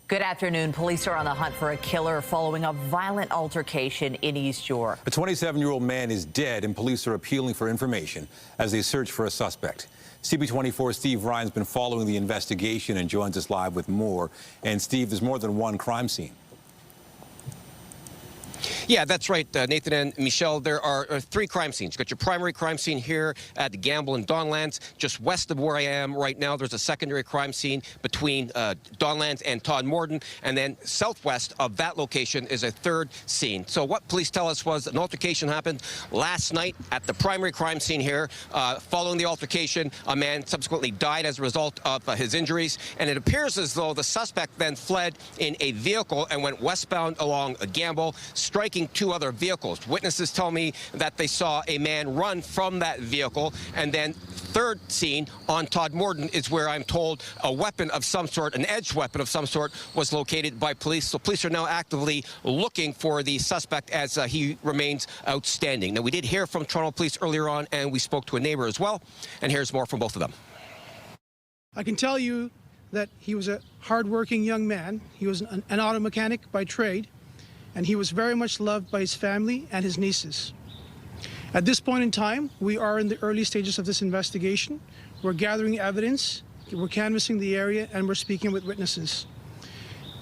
Good afternoon. Police are on the hunt for a killer following a violent altercation in East York. A 27-year-old man is dead, and police are appealing for information as they search for a suspect. CB24 Steve Ryan's been following the investigation and joins us live with more. And Steve, there's more than one crime scene. Yeah, that's right, Nathan and Michelle. There are three crime scenes. You've got your primary crime scene here at the Gamble and Donlands. Just west of where I am right now, there's a secondary crime scene between Donlands and Todmorden. And then southwest of that location is a third scene. So what police tell us was an altercation happened last night at the primary crime scene here. Following the altercation, a man subsequently died as a result of his injuries. And it appears as though the suspect then fled in a vehicle and went westbound along Gamble, striking two other vehicles. Witnesses tell me that they saw a man run from that vehicle. And then third scene on Todmorden is where I'm told a weapon of some sort, an edged weapon of some sort, was located by police. So police are now actively looking for the suspect as he remains outstanding. Now, we did hear from Toronto Police earlier on, and we spoke to a neighbor as well. And here's more from both of them. I can tell you that he was a hardworking young man. He was an auto mechanic by trade, and he was very much loved by his family and his nieces. At this point in time, we are in the early stages of this investigation. We're gathering evidence, we're canvassing the area, and we're speaking with witnesses.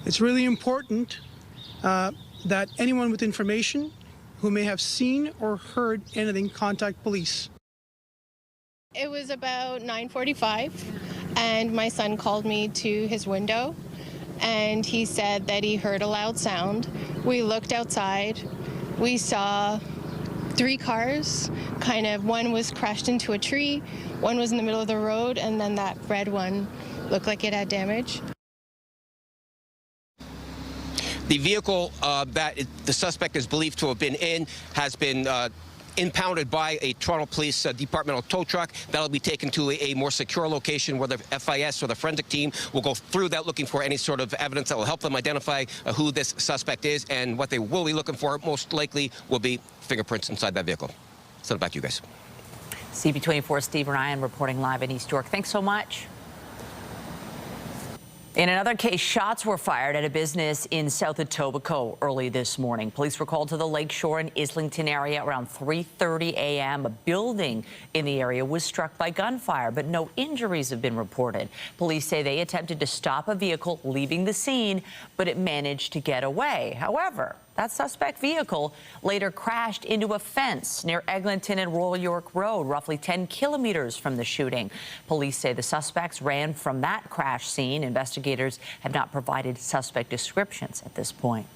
It's really important that anyone with information who may have seen or heard anything contact police. It was about 9:45, and my son called me to his window, and he said that he heard a loud sound. We looked outside. We saw three cars. One was crashed into a tree, one was in the middle of the road, and then that red one looked like it had damage. The vehicle that the suspect is believed to have been in has been impounded by a Toronto Police departmental tow truck. That'll be taken to a more secure location where the FIS or the forensic team will go through that, looking for any sort of evidence that will help them identify who this suspect is. And what they will be looking for most likely will be fingerprints inside that vehicle. Send it back to you guys. CB24 Steve Ryan reporting live in East York. Thanks so much. In another case, shots were fired at a business in South Etobicoke early this morning. Police were called to the Lakeshore and Islington area around 3:30 a.m. A building in the area was struck by gunfire, but no injuries have been reported. Police say they attempted to stop a vehicle leaving the scene, but it managed to get away. However, that suspect vehicle later crashed into a fence near Eglinton and Royal York Road, roughly 10 kilometers from the shooting. Police say the suspects ran from that crash scene. Investigators have not provided suspect descriptions at this point.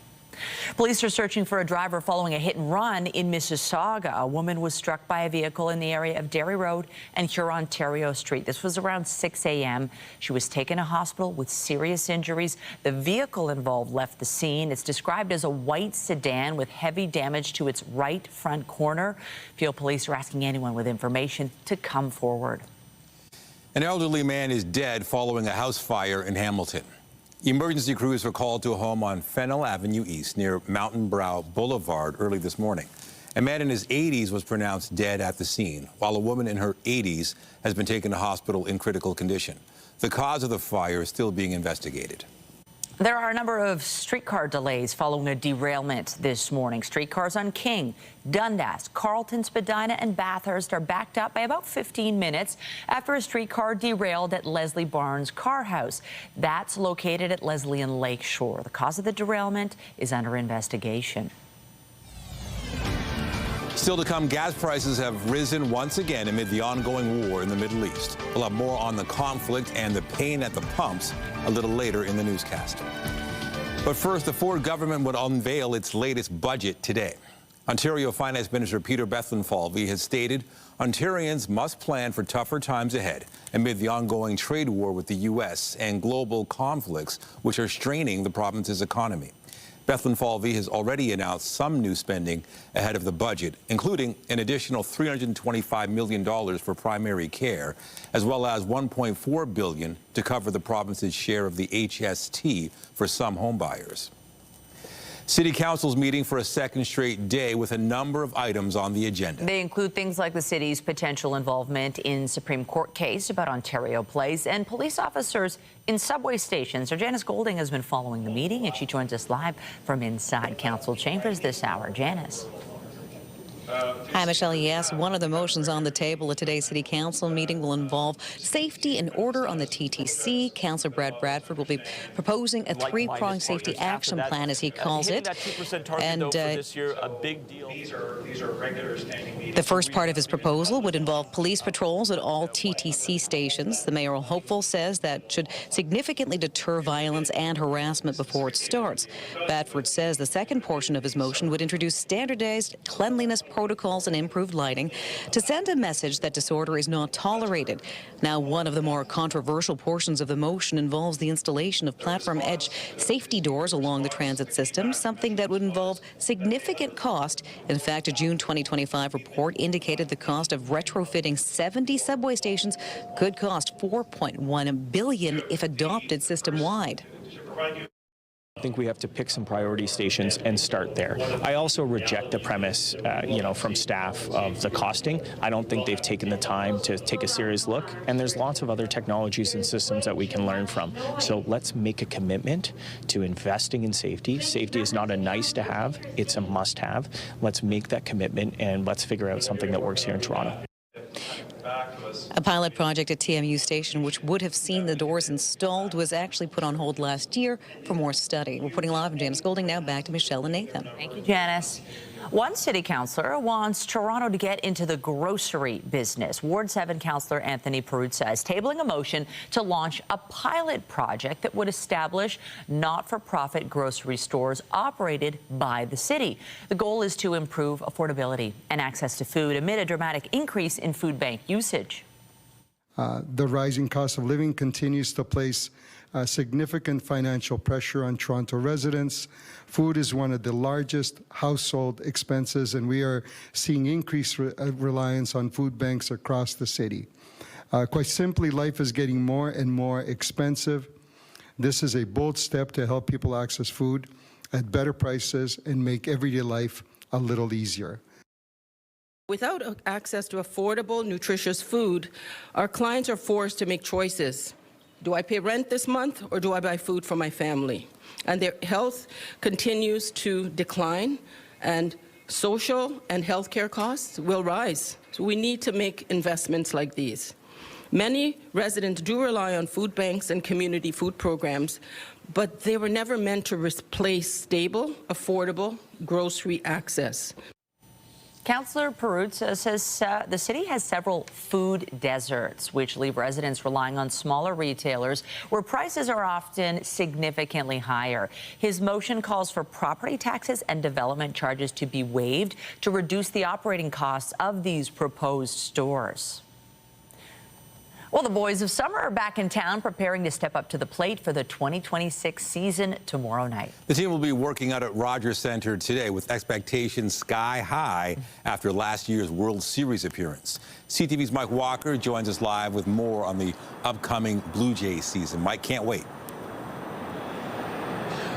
Police are searching for a driver following a hit and run in Mississauga. A woman was struck by a vehicle in the area of Derry Road and Huron-Ontario Street. This was around 6 a.m. She was taken to hospital with serious injuries. The vehicle involved left the scene. It's described as a white sedan with heavy damage to its right front corner. Peel police are asking anyone with information to come forward. An elderly man is dead following a house fire in Hamilton. Emergency crews were called to a home on Fennell Avenue East near Mountain Brow Boulevard early this morning. A man in his 80s was pronounced dead at the scene, while a woman in her 80s has been taken to hospital in critical condition. The cause of the fire is still being investigated. There are a number of streetcar delays following a derailment this morning. Streetcars on King, Dundas, Carleton, Spadina, and Bathurst are backed up by about 15 minutes after a streetcar derailed at Leslie Barnes Car House. That's located at Leslie and Lakeshore. The cause of the derailment is under investigation. Still to come, gas prices have risen once again amid the ongoing war in the Middle East. We'll have more on the conflict and the pain at the pumps a little later in the newscast. But first, the Ford government would unveil its latest budget today. Ontario Finance Minister Peter Bethlenfalvy has stated Ontarians must plan for tougher times ahead amid the ongoing trade war with the U.S. and global conflicts which are straining the province's economy. Bethlenfalvy has already announced some new spending ahead of the budget, including an additional $325 million for primary care, as well as $1.4 billion to cover the province's share of the HST for some homebuyers. City Council's meeting for a second straight day with a number of items on the agenda. They include things like the city's potential involvement in Supreme Court case about Ontario Place and police officers in subway stations. Our Janice Golding has been following the meeting, and she joins us live from inside Council chambers this hour. Janice. Hi, Michelle. Yes, one of the motions on the table at today's City Council meeting will involve safety and order on the TTC. Councillor Brad Bradford will be proposing a three-pronged safety action plan, as he calls it. And the first part of his proposal would involve police patrols at all TTC stations. The mayoral hopeful says that should significantly deter violence and harassment before it starts. Bradford says the second portion of his motion would introduce standardized cleanliness protocols and improved lighting to send a message that disorder is not tolerated. Now, one of the more controversial portions of the motion involves the installation of platform edge safety doors along the transit system, something that would involve significant cost. In fact, a June 2025 report indicated the cost of retrofitting 70 subway stations could cost $4.1 billion if adopted system-wide. I think we have to pick some priority stations and start there. I also reject the premise, from staff of the costing. I don't think they've taken the time to take a serious look, and there's lots of other technologies and systems that we can learn from. So let's make a commitment to investing in safety. Safety is not a nice to have, it's a must have. Let's make that commitment, and let's figure out something that works here in Toronto. A pilot project at TMU Station, which would have seen the doors installed, was actually put on hold last year for more study. Reporting live, I'm Janice Golding. Now back to Michelle and Nathan. Thank you, Janice. One city councillor wants Toronto to get into the grocery business. Ward 7 councillor Anthony Peruzza is tabling a motion to launch a pilot project that would establish not-for-profit grocery stores operated by the city. The goal is to improve affordability and access to food amid a dramatic increase in food bank usage. The rising cost of living continues to place significant financial pressure on Toronto residents. Food is one of the largest household expenses, and we are seeing increased reliance on food banks across the city. Quite simply, life is getting more and more expensive. This is a bold step to help people access food at better prices and make everyday life a little easier. Without access to affordable, nutritious food, our clients are forced to make choices. Do I pay rent this month, or do I buy food for my family? And their health continues to decline, and social and healthcare costs will rise. So we need to make investments like these. Many residents do rely on food banks and community food programs, but they were never meant to replace stable, affordable grocery access. Councillor Peruzza says the city has several food deserts, which leave residents relying on smaller retailers where prices are often significantly higher. His motion calls for property taxes and development charges to be waived to reduce the operating costs of these proposed stores. Well, the boys of summer are back in town, preparing to step up to the plate for the 2026 season tomorrow night. The team will be working out at Rogers Centre today with expectations sky high after last year's World Series appearance. CTV's Mike Walker joins us live with more on the upcoming Blue Jays season. Mike, can't wait.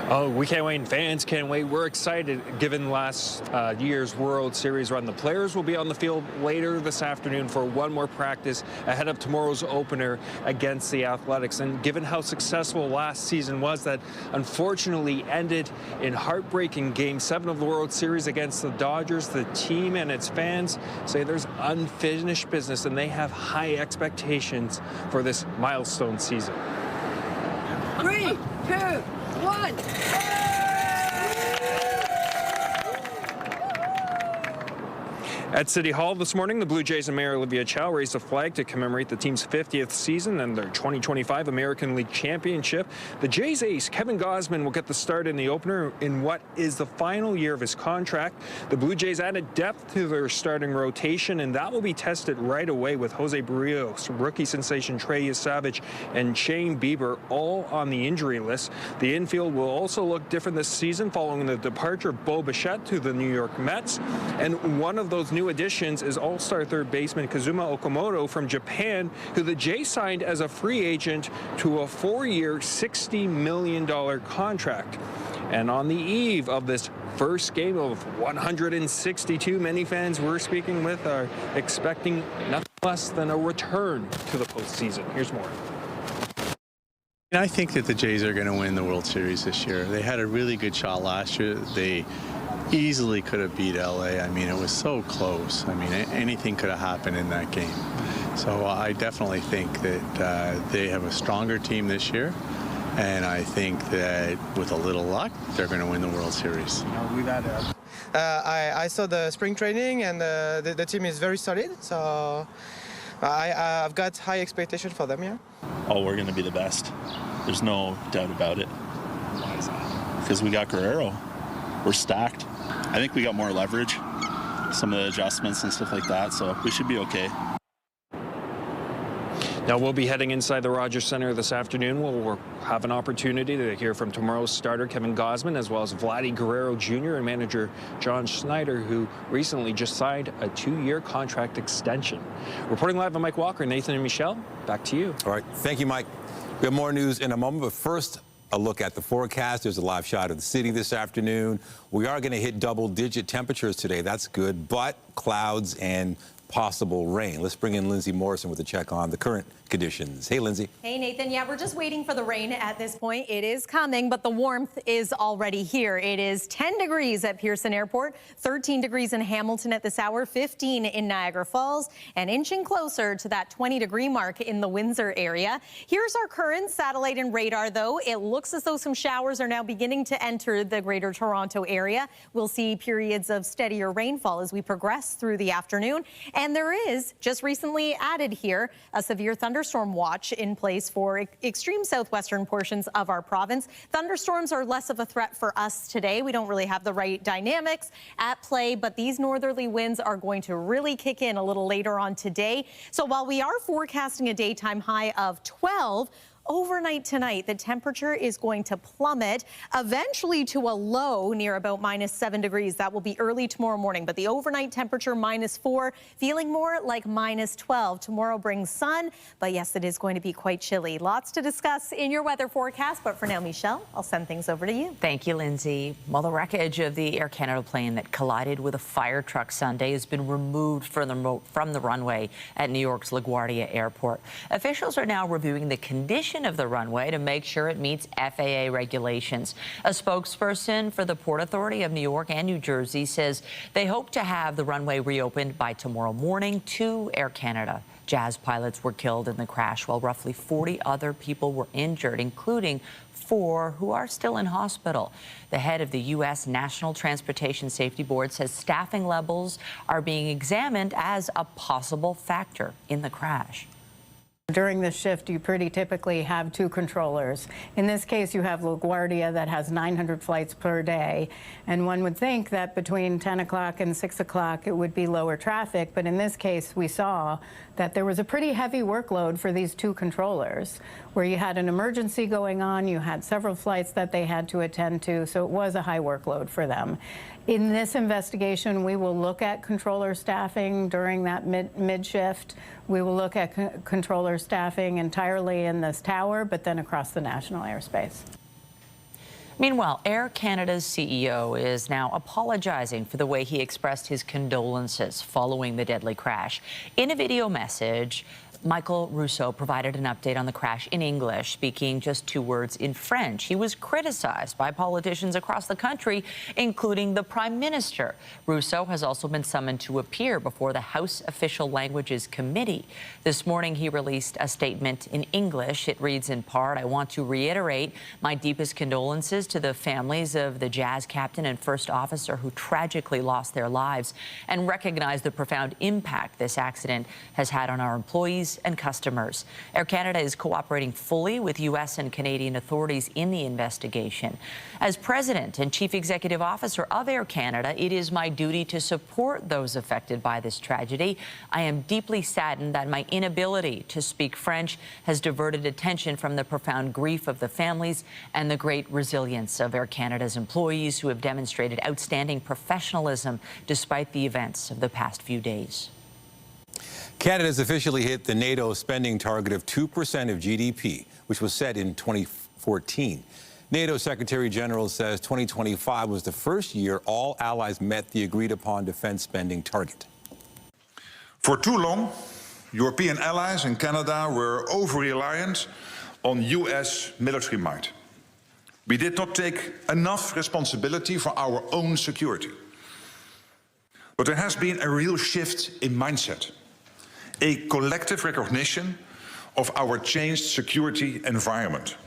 Oh, we can't wait, and fans can't wait. We're excited given last year's World Series run. The players will be on the field later this afternoon for one more practice ahead of tomorrow's opener against the Athletics. And given how successful last season was, that unfortunately ended in heartbreaking Game 7 of the World Series against the Dodgers, the team and its fans say there's unfinished business, and they have high expectations for this milestone season. 3, 2, 1. At City Hall this morning, the Blue Jays and Mayor Olivia Chow raised a flag to commemorate the team's 50th season and their 2025 American League Championship. The Jays ace, Kevin Gausman, will get the start in the opener in what is the final year of his contract. The Blue Jays added depth to their starting rotation, and that will be tested right away with Jose Barrios, rookie sensation Trey Yesavage, and Shane Bieber all on the injury list. The infield will also look different this season following the departure of Bo Bichette to the New York Mets. And one of those new additions is all-star third baseman Kazuma Okamoto from Japan, who the Jays signed as a free agent to a 4-year, $60 million contract. And on the eve of this first game of 162, many fans we're speaking with are expecting nothing less than a return to the postseason. Here's more. I think that the Jays are going to win the World Series this year. They had a really good shot last year. They easily could have beat LA. I mean, it was so close. I mean, anything could have happened in that game. So I definitely think that they have a stronger team this year. And I think that with a little luck, they're going to win the World Series. I saw the spring training, and the team is very solid. So I've got high expectation for them, yeah. Oh, we're going to be the best. There's no doubt about it. Why is that? Because we got Guerrero. We're stacked. I think we got more leverage, some of the adjustments and stuff like that, so we should be okay. Now, we'll be heading inside the Rogers Centre this afternoon. We'll have an opportunity to hear from tomorrow's starter, Kevin Gausman, as well as Vladdy Guerrero Jr. and manager John Schneider, who recently just signed a 2-year contract extension. Reporting live on Mike Walker, Nathan and Michelle, back to you. All right. Thank you, Mike. We have more news in a moment, but first, a look at the forecast. There's a live shot of the city this afternoon. We are going to hit double-digit temperatures today. That's good, but clouds and possible rain. Let's bring in Lindsay Morrison with a check on the current conditions. Hey, Lindsay. Hey, Nathan. Yeah, we're just waiting for the rain at this point. It is coming, but the warmth is already here. It is 10 degrees at Pearson Airport, 13 degrees in Hamilton at this hour, 15 in Niagara Falls, and inching closer to that 20-degree mark in the Windsor area. Here's our current satellite and radar, though. It looks as though some showers are now beginning to enter the Greater Toronto area. We'll see periods of steadier rainfall as we progress through the afternoon. And there is, just recently added here, a severe thunderstorm watch in place for extreme southwestern portions of our province. Thunderstorms are less of a threat for us today. We don't really have the right dynamics at play, but these northerly winds are going to really kick in a little later on today. So while we are forecasting a daytime high of 12, overnight tonight, the temperature is going to plummet eventually to a low near about -7 degrees. That will be early tomorrow morning, but the overnight temperature -4, feeling more like -12. Tomorrow brings sun, but yes, it is going to be quite chilly. Lots to discuss in your weather forecast, but for now, Michelle, I'll send things over to you. Thank you, Lindsay. Well, the wreckage of the Air Canada plane that collided with a fire truck Sunday has been removed from the runway at New York's LaGuardia Airport. Officials are now reviewing the condition of the runway to make sure it meets FAA regulations. A spokesperson for the Port Authority of New York and New Jersey says they hope to have the runway reopened by tomorrow morning. 2 Air Canada Jazz pilots were killed in the crash, while roughly 40 other people were injured, including 4 who are still in hospital. The head of the U.S. National Transportation Safety Board says staffing levels are being examined as a possible factor in the crash. During this shift, you pretty typically have 2 controllers. In this case, you have LaGuardia that has 900 flights per day, and one would think that between 10 o'clock and 6 o'clock it would be lower traffic, but in this case we saw that there was a pretty heavy workload for these 2 controllers, where you had an emergency going on, you had several flights that they had to attend to, so it was a high workload for them. In this investigation, we will look at controller staffing during that mid-shift. We will look at controller staffing entirely in this tower, but then across the national airspace. Meanwhile, Air Canada's CEO is now apologizing for the way he expressed his condolences following the deadly crash. In a video message, Michael Rousseau provided an update on the crash in English, speaking just 2 words in French. He was criticized by politicians across the country, including the Prime Minister. Rousseau has also been summoned to appear before the House Official Languages Committee. This morning, he released a statement in English. It reads in part, "I want to reiterate my deepest condolences to the families of the Jazz captain and first officer who tragically lost their lives, and recognize the profound impact this accident has had on our employees and customers." Air Canada is cooperating fully with U.S. and Canadian authorities in the investigation. As President and Chief Executive Officer of Air Canada, it is my duty to support those affected by this tragedy. I am deeply saddened that my inability to speak French has diverted attention from the profound grief of the families and the great resilience of Air Canada's employees who have demonstrated outstanding professionalism despite the events of the past few days. Canada has officially hit the NATO spending target of 2% of GDP, which was set in 2014. NATO Secretary General says 2025 was the first year all allies met the agreed-upon defense spending target. For too long, European allies and Canada were over-reliant on US military might. We did not take enough responsibility for our own security. But there has been a real shift in mindset, a collective recognition of our changed security environment.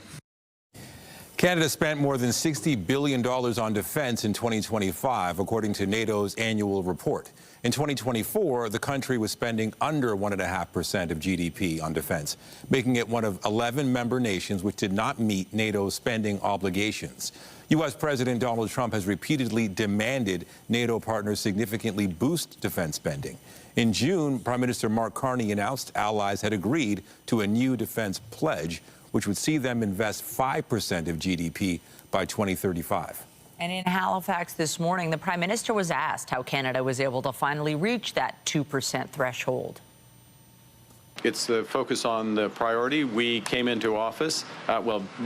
Canada spent more than $60 billion on defense in 2025, according to NATO's annual report. In 2024, the country was spending under 1.5% of GDP on defense, making it one of 11 member nations which did not meet NATO's spending obligations. U.S. President Donald Trump has repeatedly demanded NATO partners significantly boost defense spending. In June, Prime Minister Mark Carney announced allies had agreed to a new defense pledge, which would see them invest 5% of GDP by 2035. And in Halifax this morning, the Prime Minister was asked how Canada was able to finally reach that 2% threshold. It's the focus on the priority. We came into office,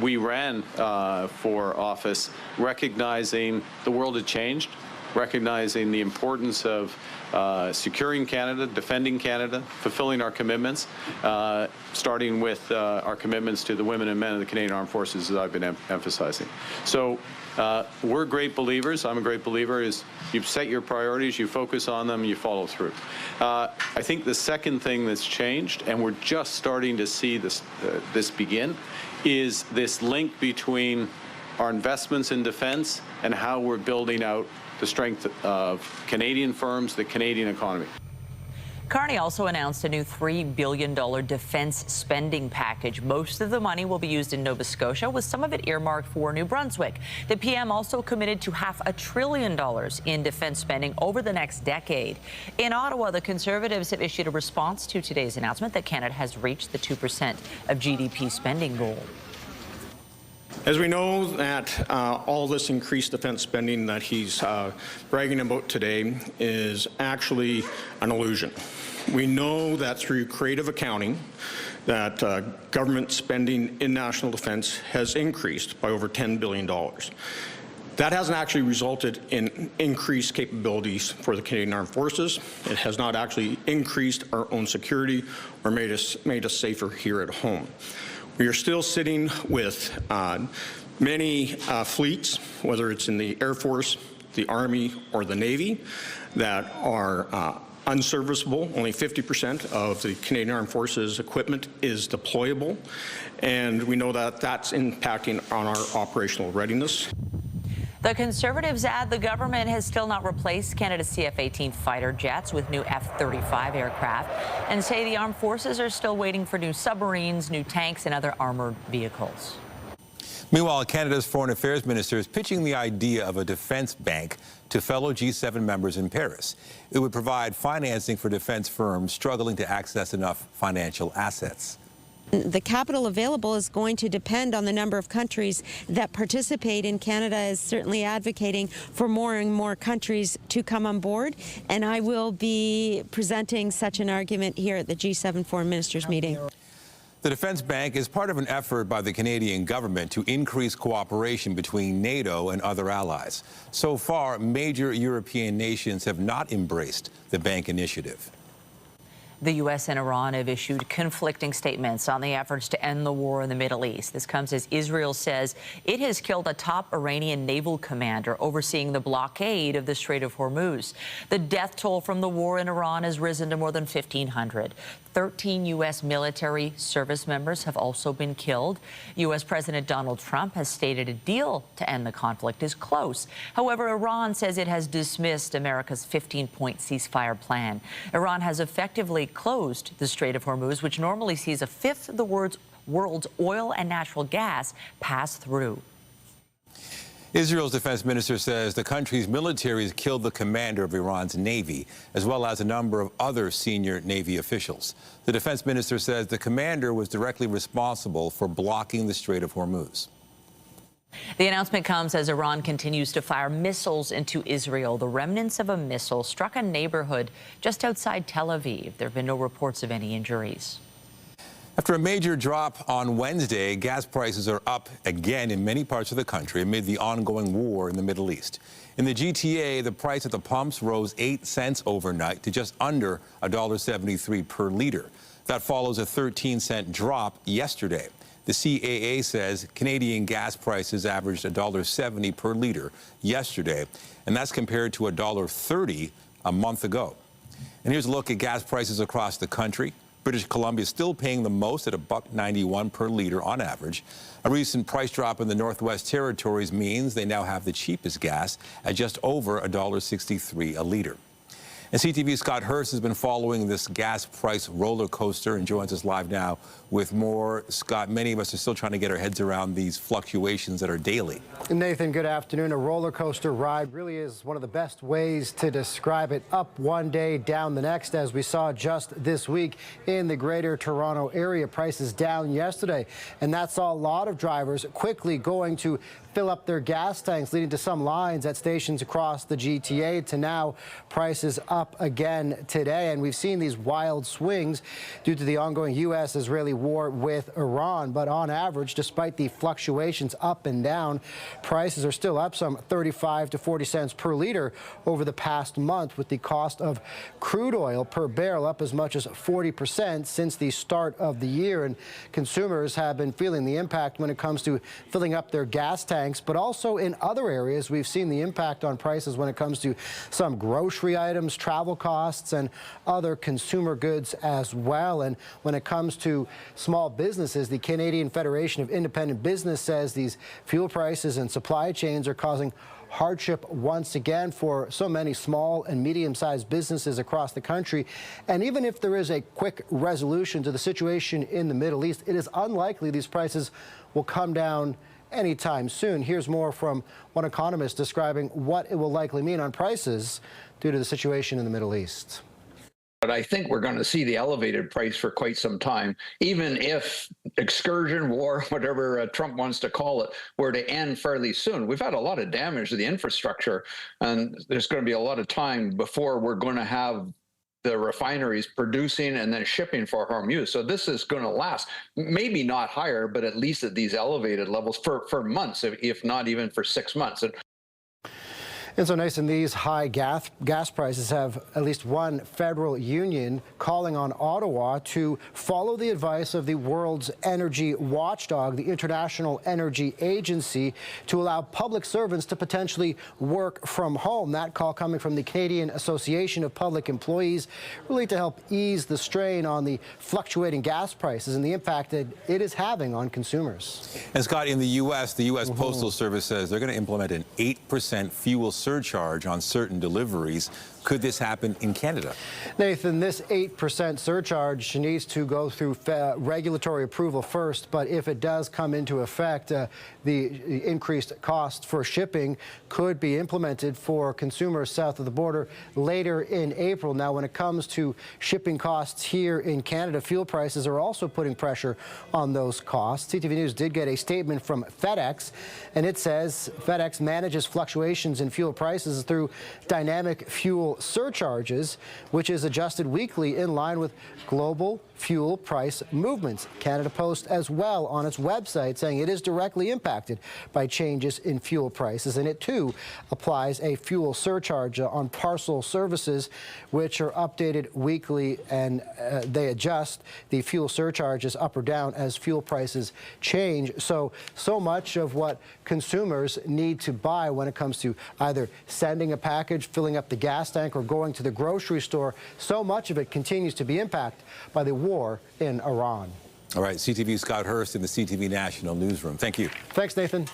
we ran for office recognizing the world had changed, recognizing the importance of securing Canada, defending Canada, fulfilling our commitments, starting with our commitments to the women and men of the Canadian Armed Forces, as I've been emphasizing. So we're great believers. I'm a great believer is you set your priorities, you focus on them, you follow through. I think the second thing that's changed, and we're just starting to see this begin, is this link between our investments in defense and how we're building out the strength of Canadian firms, the Canadian economy. Carney also announced a new $3 billion defense spending package. Most of the money will be used in Nova Scotia, with some of it earmarked for New Brunswick. The PM also committed to $500 billion in defense spending over the next decade. In Ottawa, the Conservatives have issued a response to today's announcement that Canada has reached the 2% of GDP spending goal. As we know that all this increased defense spending that he's bragging about today is actually an illusion. We know that through creative accounting that government spending in national defense has increased by over $10 billion. That hasn't actually resulted in increased capabilities for the Canadian Armed Forces. It has not actually increased our own security or made us safer here at home. We are still sitting with many fleets, whether it's in the Air Force, the Army, or the Navy, that are unserviceable. Only 50% of the Canadian Armed Forces equipment is deployable, and we know that that's impacting on our operational readiness. The Conservatives add the government has still not replaced Canada's CF-18 fighter jets with new F-35 aircraft, and say the armed forces are still waiting for new submarines, new tanks, and other armored vehicles. Meanwhile, Canada's Foreign Affairs Minister is pitching the idea of a defense bank to fellow G7 members in Paris. It would provide financing for defense firms struggling to access enough financial assets. The capital available is going to depend on the number of countries that participate, and Canada is certainly advocating for more and more countries to come on board, and I will be presenting such an argument here at the G7 Foreign Ministers meeting. The Defense Bank is part of an effort by the Canadian government to increase cooperation between NATO and other allies. So far, major European nations have not embraced the bank initiative. The U.S. and Iran have issued conflicting statements on the efforts to end the war in the Middle East. This comes as Israel says it has killed a top Iranian naval commander overseeing the blockade of the Strait of Hormuz. The death toll from the war in Iran has risen to more than 1,500. 13 U.S. military service members have also been killed. U.S. President Donald Trump has stated a deal to end the conflict is close. However, Iran says it has dismissed America's 15-point ceasefire plan. Iran has effectively closed the Strait of Hormuz, which normally sees a fifth of the world's oil and natural gas pass through. Israel's defense minister says the country's military has killed the commander of Iran's Navy, as well as a number of other senior Navy officials. The defense minister says the commander was directly responsible for blocking the Strait of Hormuz. The announcement comes as Iran continues to fire missiles into Israel. The remnants of a missile struck a neighborhood just outside Tel Aviv. There have been no reports of any injuries. After a major drop on Wednesday, gas prices are up again in many parts of the country amid the ongoing war in the Middle East. In the GTA, the price at the pumps rose 8 cents overnight to just under $1.73 per liter. That follows a 13-cent drop yesterday. The CAA says Canadian gas prices averaged $1.70 per liter yesterday, and that's compared to $1.30 a month ago. And here's a look at gas prices across the country. British Columbia is still paying the most at $1.91 per liter on average. A recent price drop in the Northwest Territories means they now have the cheapest gas at just over $1.63 a liter. And CTV's Scott Hurst has been following this gas price roller coaster and joins us live now with more. Scott, many of us are still trying to get our heads around these fluctuations that are daily. Nathan, good afternoon. A roller coaster ride really is one of the best ways to describe it. Up one day, down the next, as we saw just this week in the greater Toronto area. Prices down yesterday, and that saw a lot of drivers quickly going to fill up their gas tanks, leading to some lines at stations across the GTA, to now prices up again today. And we've seen these wild swings due to the ongoing U.S.-Israeli war with Iran. But on average, despite the fluctuations up and down, prices are still up some 35 to 40 cents per liter over the past month, with the cost of crude oil per barrel up as much as 40% since the start of the year. And consumers have been feeling the impact when it comes to filling up their gas tanks. But also in other areas, we've seen the impact on prices when it comes to some grocery items, travel costs, and other consumer goods as well. And when it comes to small businesses, the Canadian Federation of Independent Business says these fuel prices and supply chains are causing hardship once again for so many small and medium-sized businesses across the country. And even if there is a quick resolution to the situation in the Middle East, it is unlikely these prices will come down anytime soon. Here's more from one economist describing what it will likely mean on prices due to the situation in the Middle East. But I think we're going to see the elevated price for quite some time, even if excursion, war, whatever Trump wants to call it, were to end fairly soon. We've had a lot of damage to the infrastructure, and there's going to be a lot of time before we're going to have the refineries producing and then shipping for home use. So this is going to last, maybe not higher, but at least at these elevated levels for months, if not even for 6 months. And so, Nathan, these high gas prices have at least one federal union calling on Ottawa to follow the advice of the world's energy watchdog, the International Energy Agency, to allow public servants to potentially work from home. That call coming from the Canadian Association of Public Employees, really to help ease the strain on the fluctuating gas prices and the impact that it is having on consumers. And Scott, in the U.S., the U.S. Postal Service says they're going to implement an 8% fuel surcharge on certain deliveries. Could this happen in Canada? Nathan, this 8% surcharge needs to go through regulatory approval first, but if it does come into effect, the increased cost for shipping could be implemented for consumers south of the border later in April. Now, when it comes to shipping costs here in Canada, fuel prices are also putting pressure on those costs. CTV News did get a statement from FedEx, and it says FedEx manages fluctuations in fuel prices through dynamic fuel surcharges, which is adjusted weekly in line with global fuel price movements. Canada Post as well on its website saying it is directly impacted by changes in fuel prices, and it too applies a fuel surcharge on parcel services, which are updated weekly, and they adjust the fuel surcharges up or down as fuel prices change. So much of what consumers need to buy when it comes to either sending a package, filling up the gas tank, or going to the grocery store, so much of it continues to be impacted by the war in Iran. All right, CTV's Scott Hurst in the CTV National Newsroom. Thank you. Thanks, Nathan.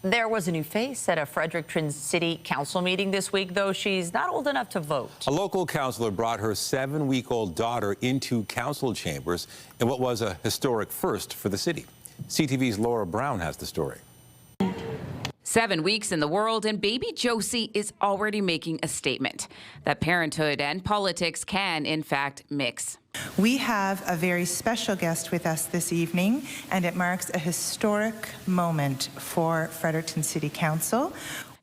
There was a new face at a Fredericton City Council meeting this week, though she's not old enough to vote. A local councillor brought her 7-week-old daughter into council chambers in what was a historic first for the city. CTV's Laura Brown has the story. 7 weeks in the world, and baby Josie is already making a statement that parenthood and politics can, in fact, mix. We have a very special guest with us this evening, and it marks a historic moment for Fredericton City Council.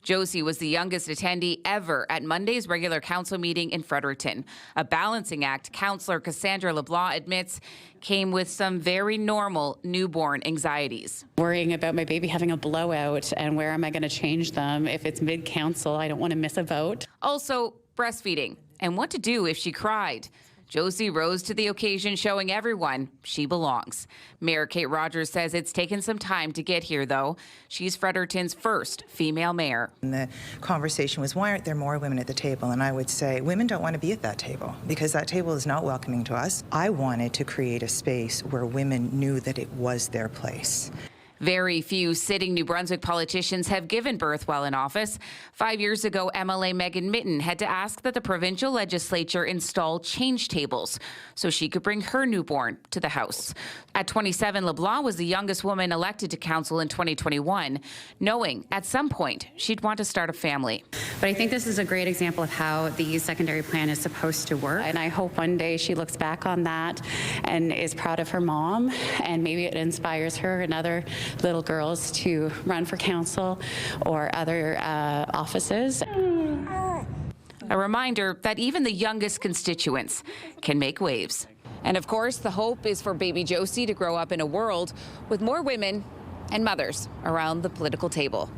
Josie was the youngest attendee ever at Monday's regular council meeting in Fredericton. A balancing act, Councillor Cassandra LeBlanc admits, came with some very normal newborn anxieties. Worrying about my baby having a blowout and where am I going to change them? If it's mid-council, I don't want to miss a vote. Also, breastfeeding and what to do if she cried. Josie rose to the occasion, showing everyone she belongs. Mayor Kate Rogers says it's taken some time to get here, though. She's Fredericton's first female mayor. And the conversation was, why aren't there more women at the table? And I would say, women don't want to be at that table because that table is not welcoming to us. I wanted to create a space where women knew that it was their place. Very few sitting New Brunswick politicians have given birth while in office. 5 years ago, MLA Megan Mitten had to ask that the provincial legislature install change tables so she could bring her newborn to the House. At 27, LeBlanc was the youngest woman elected to council in 2021, knowing at some point she'd want to start a family. But I think this is a great example of how the secondary plan is supposed to work. And I hope one day she looks back on that and is proud of her mom, and maybe it inspires her and other little girls to run for council or other offices. A reminder that even the youngest constituents can make waves. And of course, the hope is for baby Josie to grow up in a world with more women and mothers around the political table.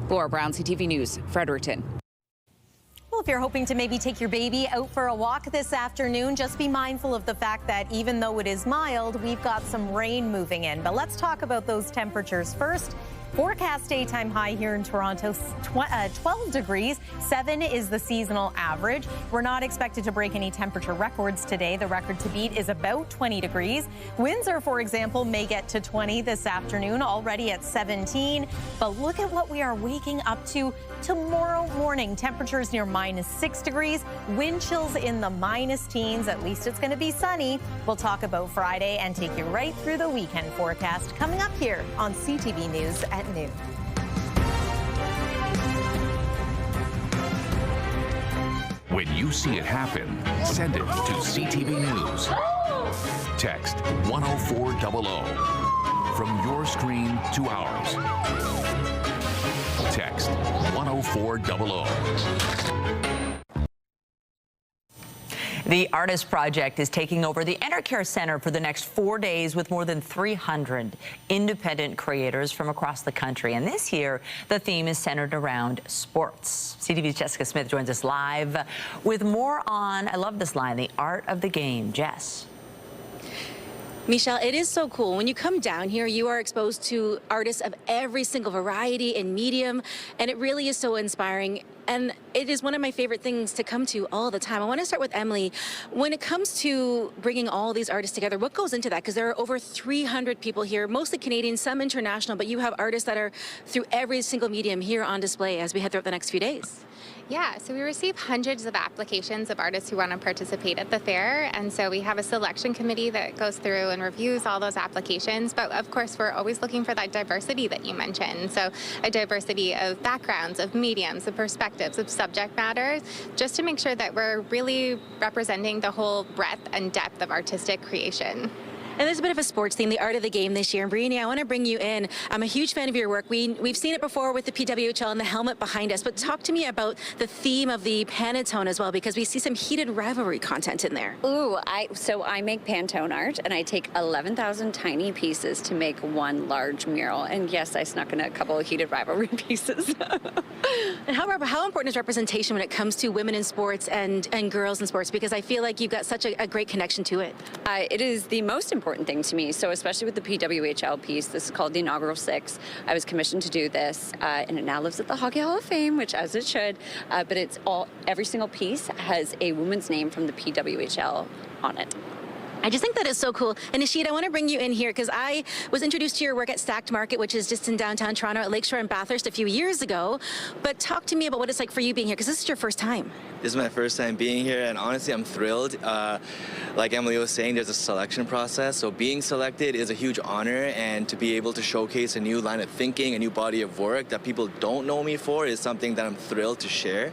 Laura Brown, CTV News, Fredericton. Well, if you're hoping to maybe take your baby out for a walk this afternoon, just be mindful of the fact that even though it is mild, we've got some rain moving in. But let's talk about those temperatures first. Forecast daytime high here in Toronto, 12 degrees. 7 is the seasonal average. We're not expected to break any temperature records today. The record to beat is about 20 degrees. Windsor, for example, may get to 20 this afternoon, already at 17. But look at what we are waking up to tomorrow morning. Temperatures near -6 degrees. Wind chills in the minus teens. At least it's going to be sunny. We'll talk about Friday and take you right through the weekend forecast coming up here on CTV News at noon. When you see it happen, send it to CTV News. Text 10400 from your screen to ours. Text 10400. The Artist Project is taking over the Enercare Centre for the next 4 days with more than 300 independent creators from across the country. And this year, the theme is centered around sports. CTV's Jessica Smith joins us live with more on, I love this line, the art of the game. Jess. Michelle, it is so cool. When you come down here, you are exposed to artists of every single variety and medium, and it really is so inspiring. And it is one of my favorite things to come to all the time. I want to start with Emily. When it comes to bringing all these artists together, what goes into that? Because there are over 300 people here, mostly Canadian, some international, but you have artists that are through every single medium here on display as we head throughout the next few days. Yeah, so we receive hundreds of applications of artists who want to participate at the fair, and so we have a selection committee that goes through and reviews all those applications, but of course we're always looking for that diversity that you mentioned, so a diversity of backgrounds, of mediums, of perspectives, of subject matter, just to make sure that we're really representing the whole breadth and depth of artistic creation. And there's a bit of a sports theme, the art of the game this year. And Brini, I want to bring you in. I'm a huge fan of your work. We've seen it before with the PWHL and the helmet behind us, but talk to me about the theme of the Pantone as well, because we see some heated rivalry content in there. Ooh, so I make Pantone art, and I take 11,000 tiny pieces to make one large mural. And yes, I snuck in a couple of heated rivalry pieces. And how important is representation when it comes to women in sports and girls in sports? Because I feel like you've got such a great connection to it. It is the most important thing to me. So especially with the PWHL piece, this is called the Inaugural Six. I was commissioned to do this, and it now lives at the Hockey Hall of Fame, which as it should, but every single piece has a woman's name from the PWHL on it. I just think that is so cool. And Ishid, I want to bring you in here because I was introduced to your work at Stacked Market, which is just in downtown Toronto at Lakeshore and Bathurst a few years ago. But talk to me about what it's like for you being here, because this is your first time. This is my first time being here, and honestly, I'm thrilled. Like Emily was saying, there's a selection process, so being selected is a huge honor, and to be able to showcase a new line of thinking, a new body of work that people don't know me for is something that I'm thrilled to share.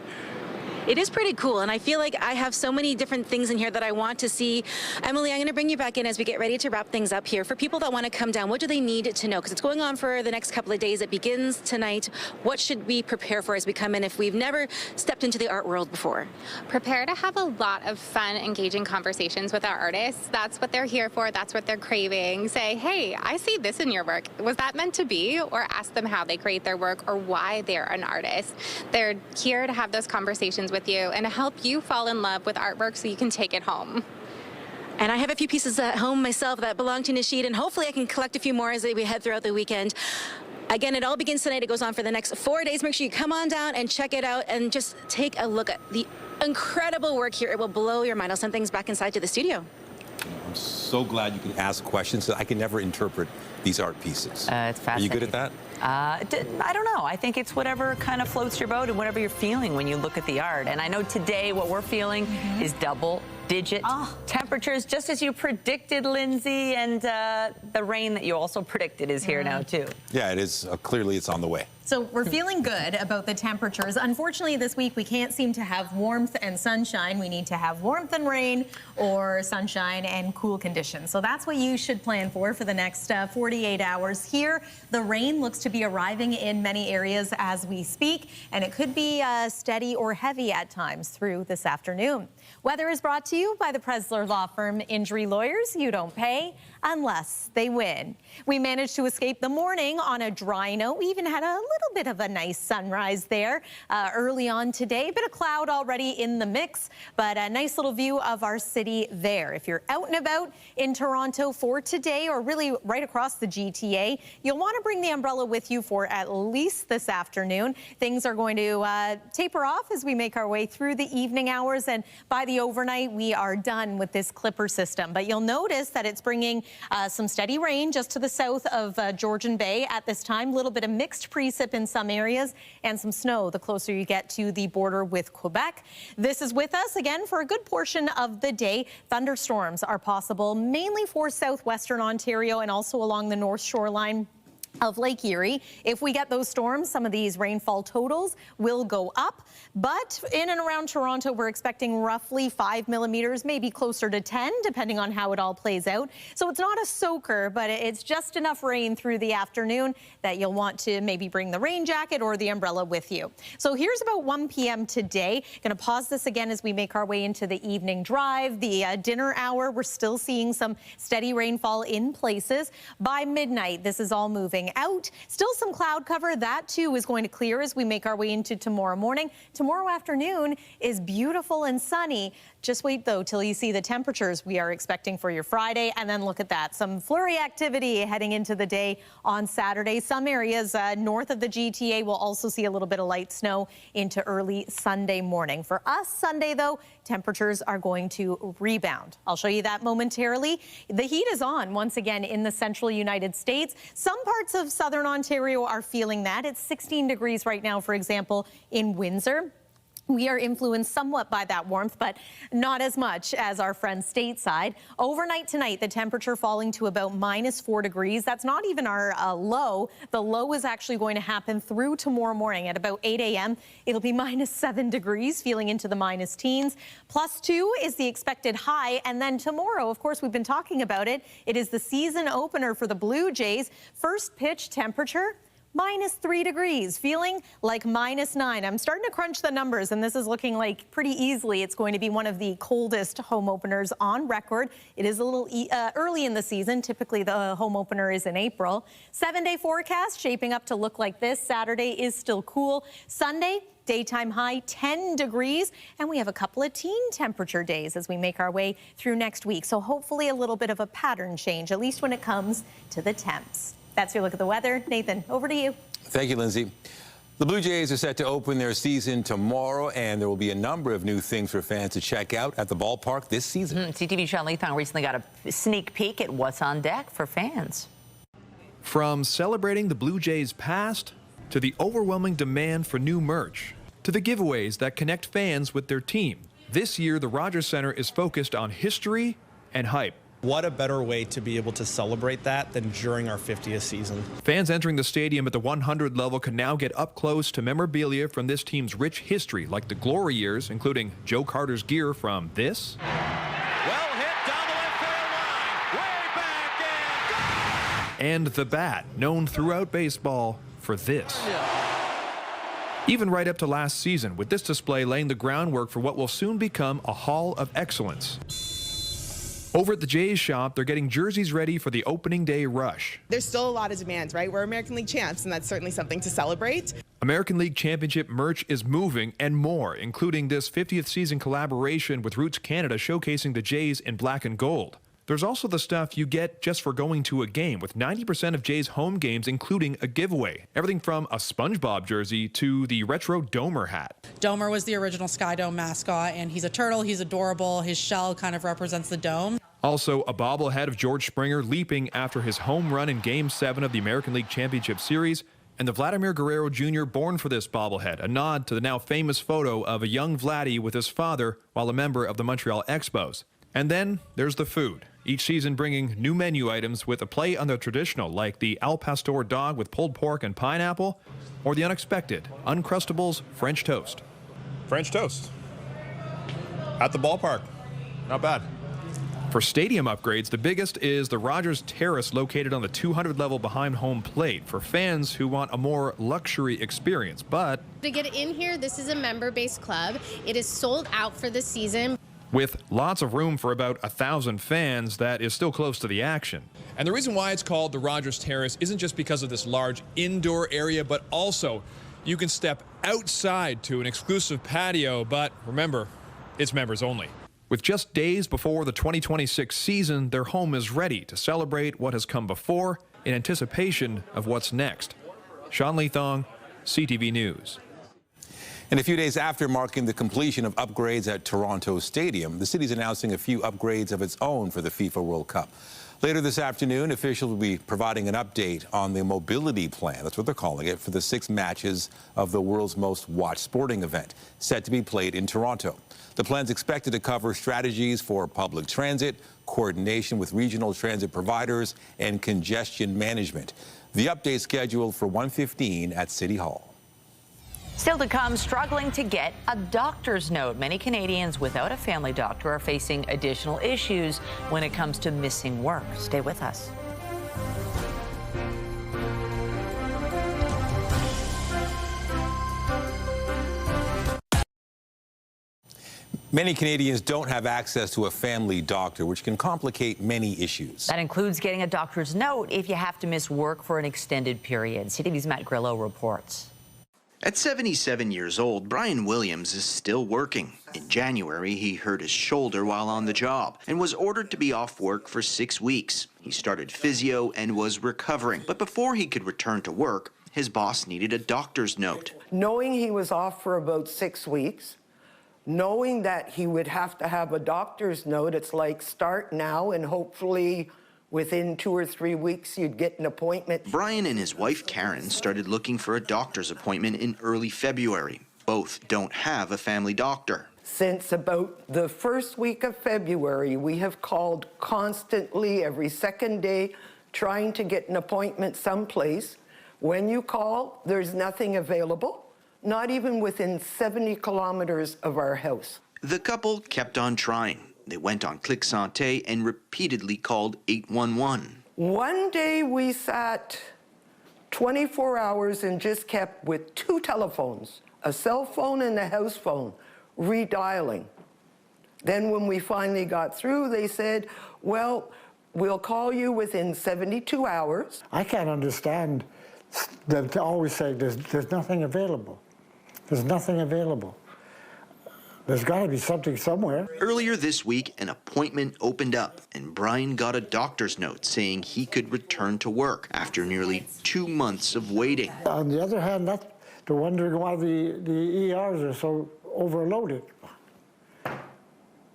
it is pretty cool, and I feel like I have so many different things in here that I want to see. Emily, I'm going to bring you back in as we get ready to wrap things up here. For people that want to come down, what do they need to know? Because it's going on for the next couple of days. It begins tonight. What should we prepare for as we come in if we've never stepped into the art world before? Prepare to have a lot of fun, engaging conversations with our artists. That's what they're here for. That's what they're craving. Say, hey, I see this in your work. Was that meant to be? Or ask them how they create their work or why they're an artist. They're here to have those conversations with you and to help you fall in love with artwork so you can take it home. And I have a few pieces at home myself that belong to Nishid, and hopefully I can collect a few more as we head throughout the weekend. Again, it all begins tonight. It goes on for the next 4 days. Make sure you come on down and check it out and just take a look at the incredible work here. It will blow your mind. I'll send things back inside to the studio. I'm so glad you can ask questions. I can never interpret these art pieces. It's fascinating. Are you good at that? I don't know. I think it's whatever kind of floats your boat and whatever you're feeling when you look at the art. And I know today what we're feeling is double-digit temperatures, just as you predicted, Lindsay, and the rain that you also predicted is here now, too. Yeah, it is. Clearly, it's on the way. So we're feeling good about the temperatures. Unfortunately, this week we can't seem to have warmth and sunshine. We need to have warmth and rain or sunshine and cool conditions. So that's what you should plan for the next 48 hours. Here, the rain looks to be arriving in many areas as we speak, and it could be steady or heavy at times through this afternoon. Weather is brought to you by the Presler Law Firm. Injury lawyers, you don't pay unless they win. We managed to escape the morning on a dry note. We even had a little bit of a nice sunrise there early on today. Bit of cloud already in the mix, but a nice little view of our city there. If you're out and about in Toronto for today, or really right across the GTA, you'll want to bring the umbrella with you for at least this afternoon. Things are going to taper off as we make our way through the evening hours, and by the overnight, we are done with this clipper system. But you'll notice that it's bringing some steady rain just to the south of Georgian Bay at this time. A little bit of mixed precip in some areas and some snow the closer you get to the border with Quebec. This is with us again for a good portion of the day. Thunderstorms are possible mainly for southwestern Ontario and also along the north shoreline of Lake Erie. If we get those storms, some of these rainfall totals will go up. But in and around Toronto, we're expecting roughly 5 millimeters, maybe closer to 10, depending on how it all plays out. So it's not a soaker, but it's just enough rain through the afternoon that you'll want to maybe bring the rain jacket or the umbrella with you. So here's about 1 p.m. today. Going to pause this again as we make our way into the evening drive. The dinner hour, we're still seeing some steady rainfall in places. By midnight, this is all moving out. Still some cloud cover. That too is going to clear as we make our way into tomorrow morning. Tomorrow afternoon is beautiful and sunny. Just wait, though, till you see the temperatures we are expecting for your Friday. And then look at that. Some flurry activity heading into the day on Saturday. Some areas north of the GTA will also see a little bit of light snow into early Sunday morning. For us, Sunday, though, temperatures are going to rebound. I'll show you that momentarily. The heat is on once again in the central United States. Some parts of southern Ontario are feeling that. It's 16 degrees right now, for example, in Windsor. We are influenced somewhat by that warmth, but not as much as our friends stateside. Overnight tonight, the temperature falling to about -4 degrees. That's not even our low. The low is actually going to happen through tomorrow morning at about 8 a.m. It'll be -7 degrees, feeling into the minus teens. +2 is the expected high. And then tomorrow, of course, we've been talking about it. It is the season opener for the Blue Jays. First pitch temperature, -3 degrees, feeling like -9. I'm starting to crunch the numbers, and this is looking like pretty easily it's going to be one of the coldest home openers on record. It is a little early in the season. Typically, the home opener is in April. 7-day forecast shaping up to look like this. Saturday is still cool. Sunday, daytime high 10 degrees, and we have a couple of teen temperature days as we make our way through next week. So hopefully a little bit of a pattern change, at least when it comes to the temps. That's your look at the weather. Nathan, over to you. Thank you, Lindsay. The Blue Jays are set to open their season tomorrow, and there will be a number of new things for fans to check out at the ballpark this season. CTV Sean Leithong recently got a sneak peek at what's on deck for fans. From celebrating the Blue Jays' past, to the overwhelming demand for new merch, to the giveaways that connect fans with their team, this year the Rogers Centre is focused on history and hype. What a better way to be able to celebrate that than during our 50th season. Fans entering the stadium at the 100 level can now get up close to memorabilia from this team's rich history, like the glory years, including Joe Carter's gear from this. Well hit down the left field line, way back and the bat, known throughout baseball for this. Even right up to last season, with this display laying the groundwork for what will soon become a Hall of Excellence. Over at the Jays shop, they're getting jerseys ready for the opening day rush. There's still a lot of demand, right? We're American League champs, and that's certainly something to celebrate. American League Championship merch is moving and more, including this 50th season collaboration with Roots Canada showcasing the Jays in black and gold. There's also the stuff you get just for going to a game, with 90% of Jays home games including a giveaway. Everything from a SpongeBob jersey to the retro Domer hat. Domer was the original Sky Dome mascot, and he's a turtle, he's adorable, his shell kind of represents the dome. Also, a bobblehead of George Springer leaping after his home run in Game 7 of the American League Championship Series, and the Vladimir Guerrero Jr. born for this bobblehead, a nod to the now famous photo of a young Vladdy with his father while a member of the Montreal Expos. And then there's the food, each season bringing new menu items with a play on the traditional, like the Al Pastor dog with pulled pork and pineapple, or the unexpected, Uncrustables French toast. French toast. At the ballpark. Not bad. For stadium upgrades, the biggest is the Rogers Terrace located on the 200 level behind home plate for fans who want a more luxury experience. But to get in here, this is a member-based club. It is sold out for the season. With lots of room for about 1,000 fans, that is still close to the action. And the reason why it's called the Rogers Terrace isn't just because of this large indoor area, but also you can step outside to an exclusive patio, but remember, it's members only. With just days before the 2026 season, their home is ready to celebrate what has come before in anticipation of what's next. Sean Leathong, CTV News. And a few days after marking the completion of upgrades at Toronto Stadium, the city's announcing a few upgrades of its own for the FIFA World Cup. Later this afternoon, officials will be providing an update on the mobility plan, that's what they're calling it, for the 6 matches of the world's most watched sporting event, set to be played in Toronto. The plan's expected to cover strategies for public transit, coordination with regional transit providers, and congestion management. The update scheduled for 1:15 at City Hall. Still to come, struggling to get a doctor's note. Many Canadians without a family doctor are facing additional issues when it comes to missing work. Stay with us. Many Canadians don't have access to a family doctor, which can complicate many issues. That includes getting a doctor's note if you have to miss work for an extended period. CTV's Matt Grillo reports. At 77 years old, Brian Williams is still working. In January, he hurt his shoulder while on the job and was ordered to be off work for 6 weeks. He started physio and was recovering, but before he could return to work, his boss needed a doctor's note. Knowing he was off for about 6 weeks, knowing that he would have to have a doctor's note, it's like start now and hopefully within 2 or 3 weeks you'd get an appointment. Brian and his wife Karen started looking for a doctor's appointment in early February. Both don't have a family doctor. Since about the first week of February, we have called constantly every second day trying to get an appointment someplace. When you call, there's nothing available. Not even within 70 kilometers of our house. The couple kept on trying. They went on Click Santé and repeatedly called 811. One day we sat 24 hours and just kept with 2 telephones, a cell phone and a house phone, redialing. Then when we finally got through, they said, well, we'll call you within 72 hours. I can't understand that they always say there's nothing available. There's nothing available. There's got to be something somewhere. Earlier this week, an appointment opened up, and Brian got a doctor's note saying he could return to work after nearly 2 months of waiting. On the other hand, they're wondering why the ERs are so overloaded.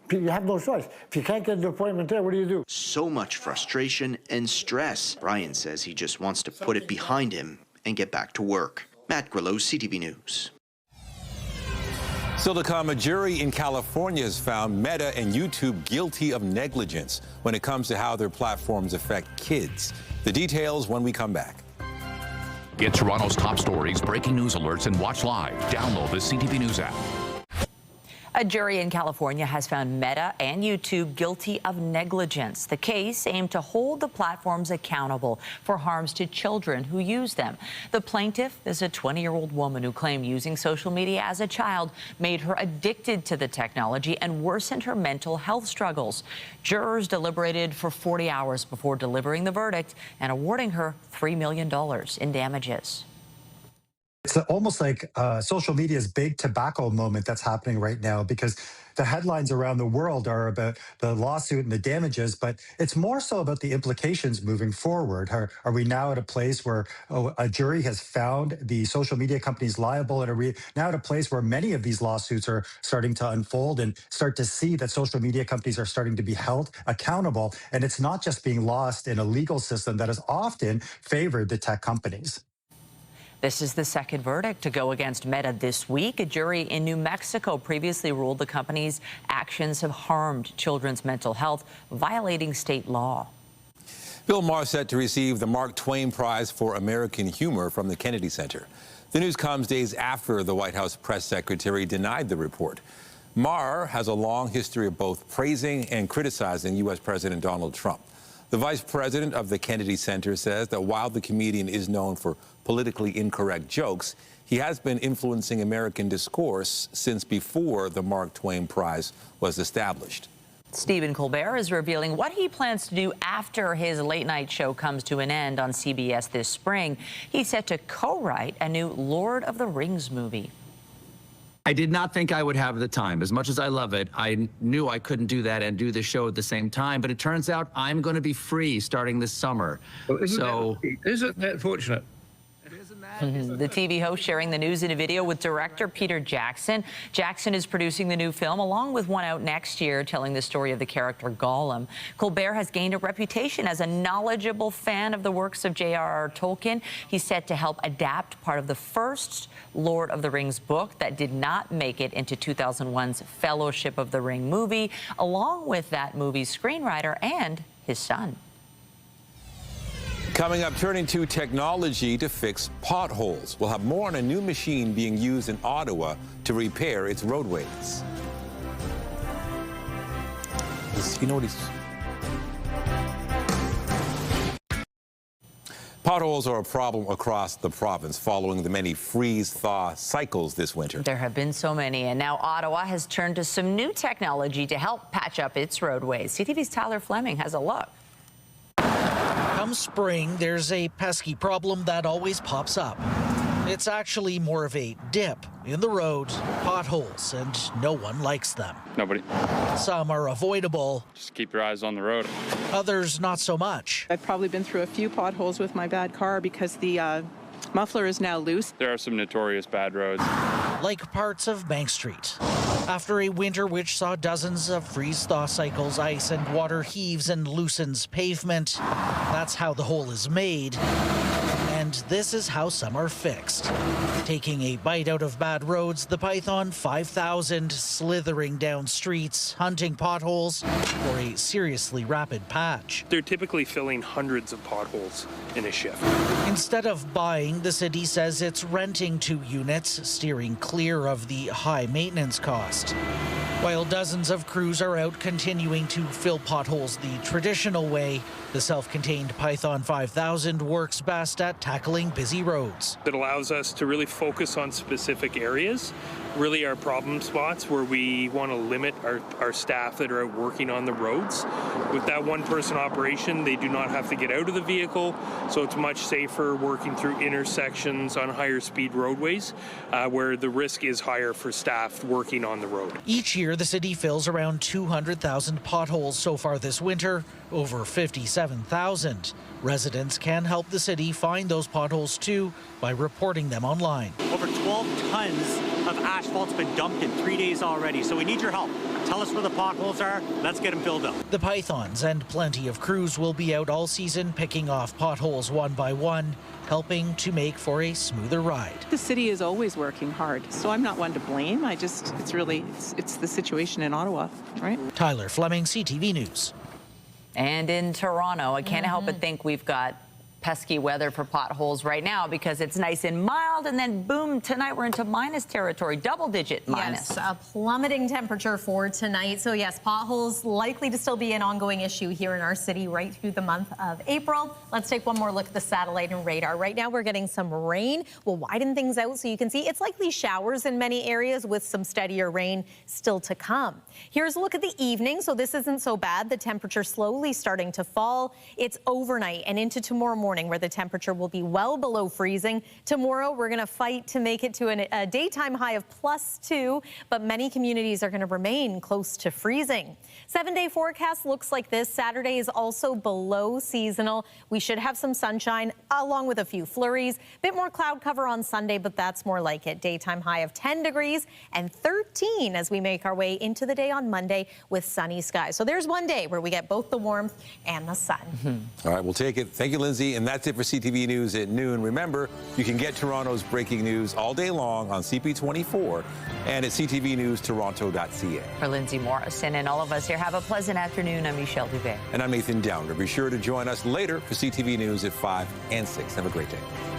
You have no choice. If you can't get an appointment there, what do you do? So much frustration and stress. Brian says he just wants to put it behind him and get back to work. Matt Grillo, CTV News. Still to come, a jury in California has found Meta and YouTube guilty of negligence when it comes to how their platforms affect kids. The details when we come back. Get Toronto's top stories, breaking news alerts, and watch live. Download the CTV News app. A jury in California has found Meta and YouTube guilty of negligence. The case aimed to hold the platforms accountable for harms to children who use them. The plaintiff is a 20-year-old woman who claimed using social media as a child made her addicted to the technology and worsened her mental health struggles. Jurors deliberated for 40 hours before delivering the verdict and awarding her $3 million in damages. It's almost like social media's big tobacco moment that's happening right now, because the headlines around the world are about the lawsuit and the damages, but it's more so about the implications moving forward. Are we now at a place where a jury has found the social media companies liable, and are we now at a place where many of these lawsuits are starting to unfold and start to see that social media companies are starting to be held accountable, and it's not just being lost in a legal system that has often favored the tech companies? This is the second verdict to go against Meta this week. A jury in New Mexico previously ruled the company's actions have harmed children's mental health, violating state law. Bill Maher set to receive the Mark Twain Prize for American Humor from the Kennedy Center. The news comes days after the White House press secretary denied the report. Maher has a long history of both praising and criticizing U.S. President Donald Trump. The vice president of the Kennedy Center says that while the comedian is known for politically incorrect jokes, he has been influencing American discourse since before the Mark Twain Prize was established. Stephen Colbert is revealing what he plans to do after his late-night show comes to an end on CBS this spring. He's set to co-write a new Lord of the Rings movie. I did not think I would have the time. As much as I love it, I knew I couldn't do that and do the show at the same time. But it turns out I'm going to be free starting this summer. Well, isn't that fortunate? The TV host sharing the news in a video with director Peter Jackson. Jackson is producing the new film, along with one out next year, telling the story of the character Gollum. Colbert has gained a reputation as a knowledgeable fan of the works of J.R.R. Tolkien. He's set to help adapt part of the first Lord of the Rings book that did not make it into 2001's Fellowship of the Ring movie, along with that movie's screenwriter and his son. Coming up, turning to technology to fix potholes. We'll have more on a new machine being used in Ottawa to repair its roadways. You know what he's... Potholes are a problem across the province following the many freeze-thaw cycles this winter. There have been so many, and now Ottawa has turned to some new technology to help patch up its roadways. CTV's Tyler Fleming has a look. Come spring, there's a pesky problem that always pops up. It's actually more of a dip in the road, potholes, and no one likes them. Nobody. Some are avoidable. Just keep your eyes on the road. Others not so much. I've probably been through a few potholes with my bad car because the muffler is now loose. There are some notorious bad roads. Like parts of Bank Street. After a winter which saw dozens of freeze-thaw cycles, ice and water heaves and loosens pavement. That's how the hole is made. And this is how some are fixed. Taking a bite out of bad roads, the Python 5000 slithering down streets, hunting potholes for a seriously rapid patch. They're typically filling hundreds of potholes in a shift. Instead of buying, the city says it's renting 2 units, steering clear of the high maintenance cost. While dozens of crews are out continuing to fill potholes the traditional way, the self-contained Python 5000 works best at tackling busy roads. It allows us to really focus on specific areas, really our problem spots where we want to limit our staff that are out working on the roads. With that one-person operation, they do not have to get out of the vehicle, so it's much safer working through intersections on higher speed roadways where the risk is higher for staff working on the road. Each year, the city fills around 200,000 potholes. So far this winter, over 57,000. Residents can help the city find those potholes too by reporting them online. Over 12 tons of asphalt's been dumped in 3 days already, so we need your help. Tell us where the potholes are. Let's get them filled up. The pythons and plenty of crews will be out all season picking off potholes one by one, helping to make for a smoother ride. The city is always working hard, so I'm not one to blame. It's the situation in Ottawa, right? Tyler Fleming, CTV News. And in Toronto, I can't help but think we've got pesky weather for potholes right now because it's nice and mild, and then boom, tonight we're into minus territory, double-digit minus. Yes, a plummeting temperature for tonight. So yes, potholes likely to still be an ongoing issue here in our city right through the month of April. Let's take one more look at the satellite and radar. Right now we're getting some rain. We'll widen things out so you can see it's likely showers in many areas with some steadier rain still to come. Here's a look at the evening. So this isn't so bad. The temperature slowly starting to fall. It's overnight and into tomorrow morning, where the temperature will be well below freezing. Tomorrow, we're going to fight to make it to a daytime high of +2, but many communities are going to remain close to freezing. 7-day forecast looks like this. Saturday is also below seasonal. We should have some sunshine along with a few flurries. Bit more cloud cover on Sunday, but that's more like it. Daytime high of 10 degrees and 13 as we make our way into the day on Monday with sunny skies. So there's one day where we get both the warmth and the sun. All right, we'll take it. Thank you, Lindsay. And that's it for CTV News at noon. Remember, you can get Toronto's breaking news all day long on CP24 and at ctvnewstoronto.ca. For Lindsay Morrison and all of us here, have a pleasant afternoon. I'm Michelle Duvet. And I'm Nathan Downer. Be sure to join us later for CTV News at 5 and 6. Have a great day.